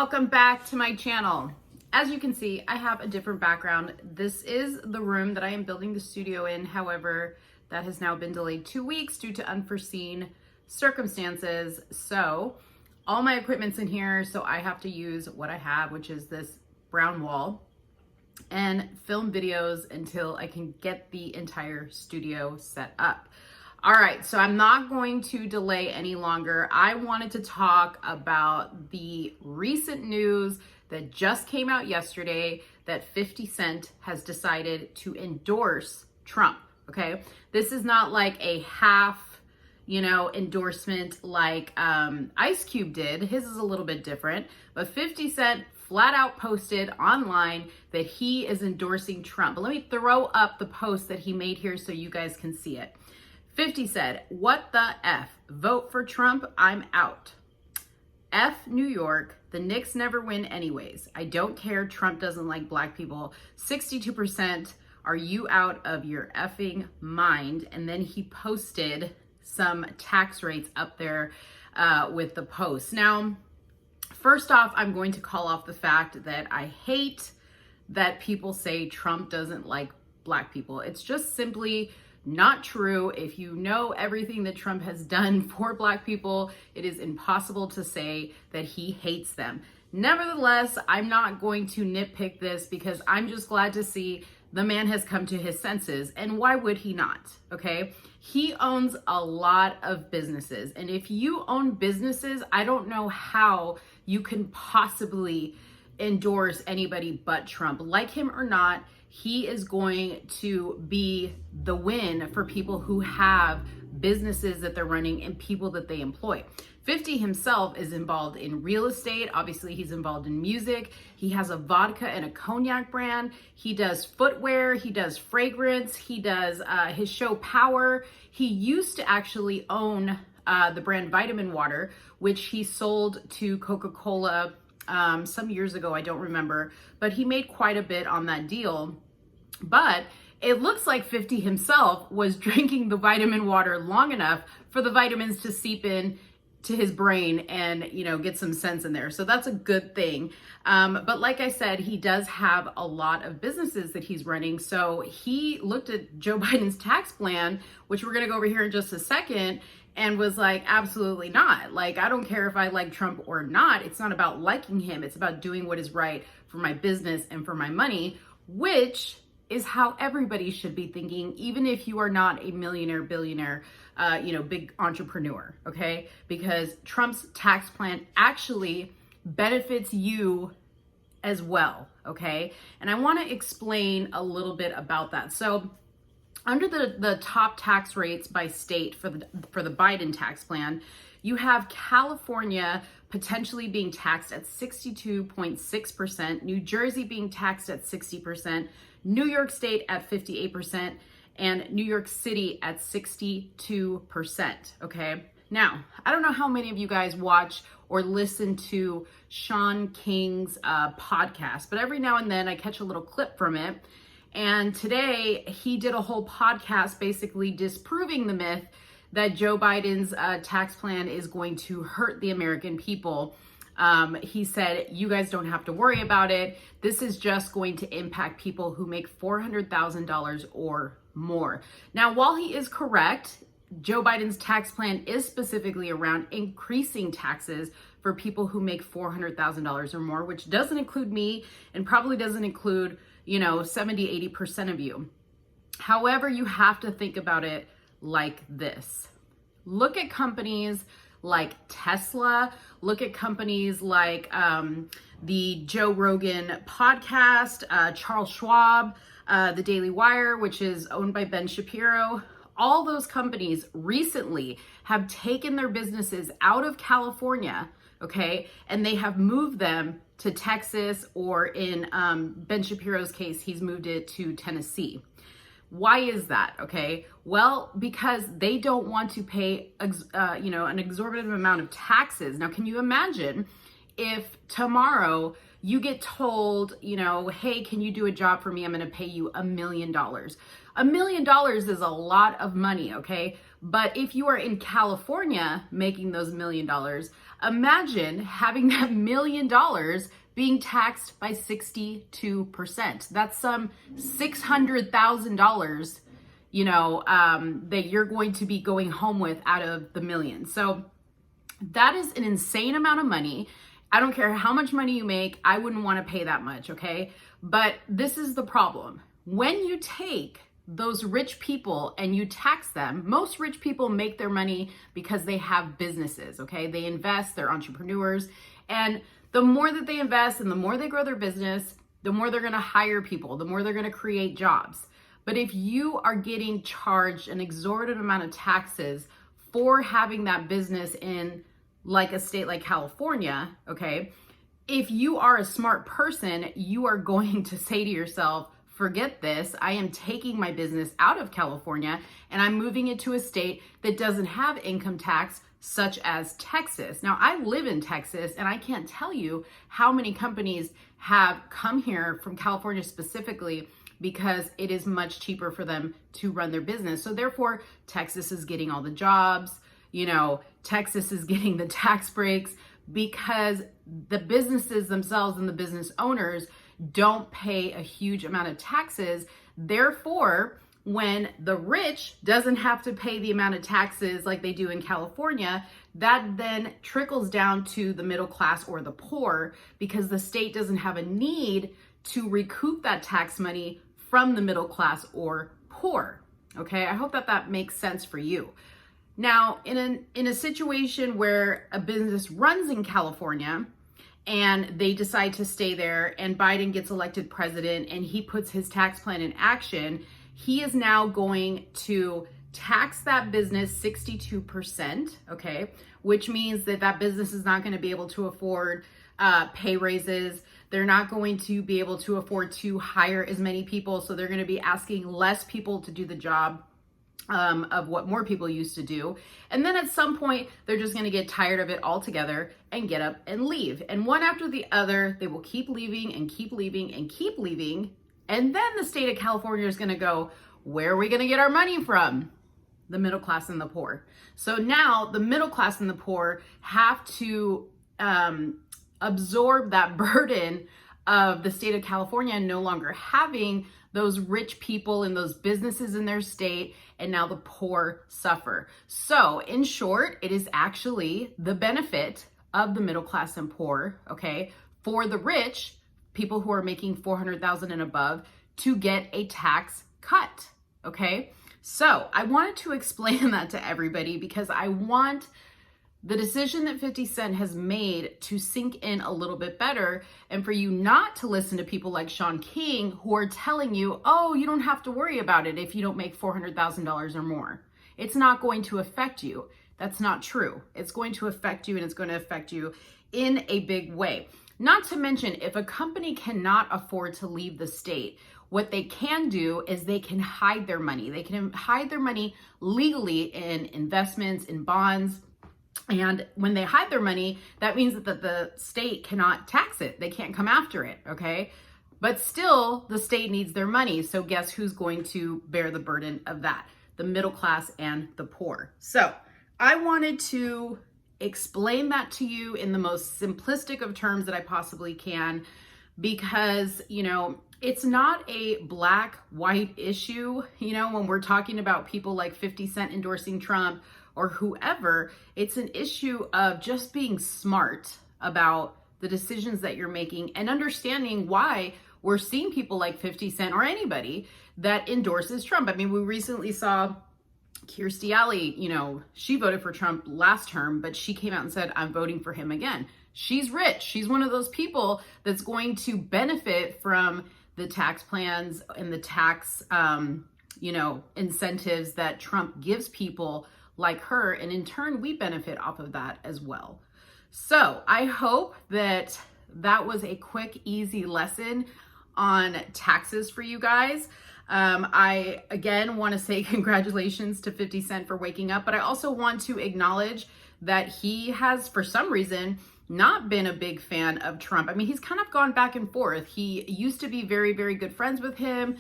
welcome back to my channel. As you can see, I have a different background. This is the room that I am building the studio in. However, that has now been delayed 2 weeks due to unforeseen circumstances. So all my equipment's in here, so I have to use what I have, which is this brown wall, and film videos until I can get the entire studio set up. All right, so I'm not going to delay any longer. I wanted to talk about the recent news that just came out yesterday that 50 Cent has decided to endorse Trump, okay? This is not like a half, endorsement like Ice Cube did. His is a little bit different, but 50 Cent flat out posted online that he is endorsing Trump. But let me throw up the post that he made here so you guys can see it. 50 said, "What the F? Vote for Trump, I'm out. F New York, the Knicks never win anyways. I don't care, Trump doesn't like black people. 62%, are you out of your effing mind?" And then he posted some tax rates up there with the post. Now, first off, I'm going to call off the fact that I hate that people say Trump doesn't like black people. It's just simply not true. If you know everything that Trump has done for black people, it is impossible to say that he hates them. Nevertheless, I'm not going to nitpick this because I'm just glad to see the man has come to his senses. And why would he not? Okay. He owns a lot of businesses. And if you own businesses, I don't know how you can possibly endorse anybody but Trump. Like him or not, he is going to be the win for people who have businesses that they're running and people that they employ. 50 himself is involved in real estate. Obviously, he's involved in music. He has a vodka and a cognac brand. He does footwear. He does fragrance. He does his show Power. He used to actually own the brand Vitamin Water, which he sold to Coca-Cola some years ago. I don't remember, but he made quite a bit on that deal. But it looks like 50 himself was drinking the vitamin water long enough for the vitamins to seep in to his brain and, get some sense in there. So that's a good thing. But like I said, he does have a lot of businesses that he's running. So he looked at Joe Biden's tax plan, which we're going to go over here in just a second, and was like, absolutely not. Like, I don't care if I like Trump or not. It's not about liking him. It's about doing what is right for my business and for my money, which is how everybody should be thinking, even if you are not a millionaire, billionaire, big entrepreneur, okay? Because Trump's tax plan actually benefits you as well, okay? And I wanna explain a little bit about that. So under the top tax rates by state for the Biden tax plan, you have California potentially being taxed at 62.6%, New Jersey being taxed at 60%, New York State at 58%, and New York City at 62%, okay? Now, I don't know how many of you guys watch or listen to Sean King's podcast, but every now and then I catch a little clip from it. And today he did a whole podcast basically disproving the myth that Joe Biden's tax plan is going to hurt the American people. He said, you guys don't have to worry about it. This is just going to impact people who make $400,000 or more. Now, while he is correct, Joe Biden's tax plan is specifically around increasing taxes for people who make $400,000 or more, which doesn't include me and probably doesn't include, 70, 80% of you. However, you have to think about it like this. Look at companies like Tesla, look at companies like the Joe Rogan podcast, Charles Schwab, the Daily Wire, which is owned by Ben Shapiro. All those companies recently have taken their businesses out of California, okay, and they have moved them to Texas, or in Ben Shapiro's case, he's moved it to Tennessee. Why is that? Okay. Well, because they don't want to pay, an exorbitant amount of taxes. Now, can you imagine if tomorrow you get told, you know, hey, can you do a job for me? I'm going to pay you $1 million. $1 million is a lot of money, okay? But if you are in California making those $1 million, imagine having that $1 million being taxed by 62%. That's some $600,000, you know, that you're going to be going home with out of the million. So that is an insane amount of money. I don't care how much money you make, I wouldn't want to pay that much, okay? But this is the problem. When you take those rich people and you tax them, most rich people make their money because they have businesses, okay? They invest, they're entrepreneurs, and the more that they invest and the more they grow their business, the more they're gonna hire people, the more they're gonna create jobs. But if you are getting charged an exorbitant amount of taxes for having that business in like a state like California, okay, if you are a smart person, you are going to say to yourself, forget this, I am taking my business out of California and I'm moving it to a state that doesn't have income tax, such as Texas. Now, I live in Texas and I can't tell you how many companies have come here from California specifically because it is much cheaper for them to run their business. So therefore, Texas is getting all the jobs, you know, Texas is getting the tax breaks because the businesses themselves and the business owners don't pay a huge amount of taxes. Therefore, when the rich doesn't have to pay the amount of taxes like they do in California, that then trickles down to the middle class or the poor because the state doesn't have a need to recoup that tax money from the middle class or poor. Okay, I hope that that makes sense for you. Now, in a situation where a business runs in California and they decide to stay there and Biden gets elected president and he puts his tax plan in action, he is now going to tax that business 62%, okay, which means that that business is not going to be able to afford pay raises. They're not going to be able to afford to hire as many people, so they're going to be asking less people to do the job of what more people used to do. And then at some point, they're just going to get tired of it altogether and get up and leave. And one after the other, they will keep leaving and keep leaving and keep leaving. And then the state of California is going to go, where are we going to get our money from? The middle class and the poor. So now the middle class and the poor have to absorb that burden of the state of California no longer having those rich people and those businesses in their state, and now the poor suffer. So in short, it is actually the benefit of the middle class and poor, okay, for the rich, people who are making $400,000 and above, to get a tax cut, okay? So I wanted to explain that to everybody because I want the decision that 50 Cent has made to sink in a little bit better, and for you not to listen to people like Sean King who are telling you, oh, you don't have to worry about it if you don't make $400,000 or more. It's not going to affect you. That's not true. It's going to affect you, and it's going to affect you in a big way. Not to mention, if a company cannot afford to leave the state, what they can do is they can hide their money. They can hide their money legally in investments, in bonds. And when they hide their money, that means that the state cannot tax it. They can't come after it, okay? But still, the state needs their money. So guess who's going to bear the burden of that? The middle class and the poor. So I wanted to explain that to you in the most simplistic of terms that I possibly can, because, you know, it's not a black-white issue. You know, when we're talking about people like 50 Cent endorsing Trump or whoever, it's an issue of just being smart about the decisions that you're making and understanding why we're seeing people like 50 Cent or anybody that endorses Trump. I mean, we recently saw Kirstie Alley, you know, she voted for Trump last term, but she came out and said, I'm voting for him again. She's rich. She's one of those people that's going to benefit from the tax plans and the tax, you know, incentives that Trump gives people like her. And in turn, we benefit off of that as well. So I hope that that was a quick, easy lesson on taxes for you guys. I, again, want to say congratulations to 50 Cent for waking up, but I also want to acknowledge that he has, for some reason, not been a big fan of Trump. I mean, he's kind of gone back and forth. He used to be very, very good friends with him.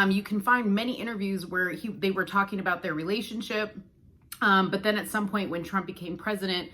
You can find many interviews where they were talking about their relationship. But then at some point when Trump became president,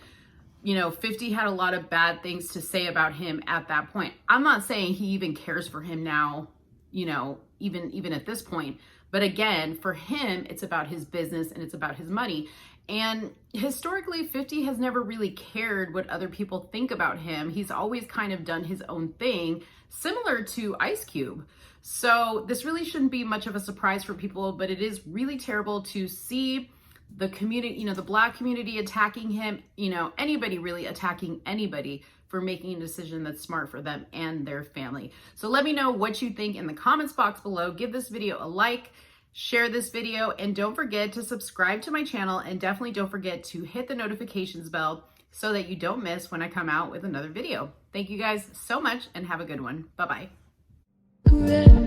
50 had a lot of bad things to say about him at that point. I'm not saying he even cares for him now, even at this point. But again, for him, it's about his business and it's about his money. And historically, 50 has never really cared what other people think about him. He's always kind of done his own thing, similar to Ice Cube. So this really shouldn't be much of a surprise for people, but it is really terrible to see the community, the Black community attacking him, anybody really attacking anybody for making a decision that's smart for them and their family. So let me know what you think in the comments box below. Give this video a like, share this video, and don't forget to subscribe to my channel, and definitely don't forget to hit the notifications bell so that you don't miss when I come out with another video. Thank you guys so much and have a good one. Bye-bye.